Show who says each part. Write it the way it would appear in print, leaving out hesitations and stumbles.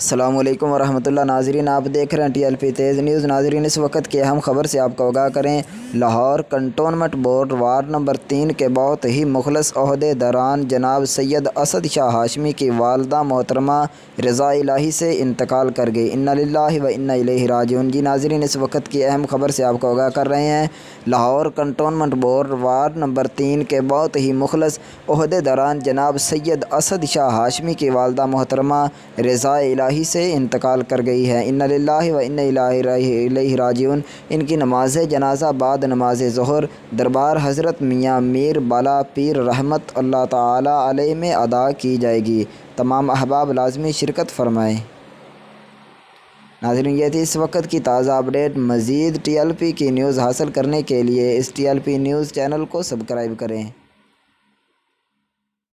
Speaker 1: السلام علیکم ورحمۃ اللہ ناظرین، آپ دیکھ رہے ہیں ٹی ایل پی تیز نیوز۔ ناظرین، اس وقت کی اہم خبر سے آپ کو آگاہ کریں۔ Lahore cantonment board ward number 3 کے بہت ہی مخلص عہدے داران جناب سید اسد شاہ ہاشمی کی والدہ محترمہ رضا الہی سے انتقال کر گئی۔ انا للہ و انا الیہ راجعون۔ جی ناظرین، اس وقت کی اہم خبر سے آپ کو آگاہ کر رہے ہیں۔ Lahore cantonment board ward number 3 کے بہت ہی مخلص عہدے داران جناب سید اسد شاہ ہاشمی کی والدہ محترمہ رضا الہی سے انتقال کر گئی ہے۔ انا للہ و انا الیہ راجعون۔ ان کی نماز جنازہ بعد نماز ظہر دربار حضرت میاں میر بالا پیر رحمت اللہ تعالی علیہ میں ادا کی جائے گی۔ تمام احباب لازمی شرکت فرمائیں۔ ناظرین، یہ تھی اس وقت کی تازہ اپڈیٹ۔ مزید ٹی ایل پی کی نیوز حاصل کرنے کے لیے اس T L P news channel کو سبسکرائب کریں۔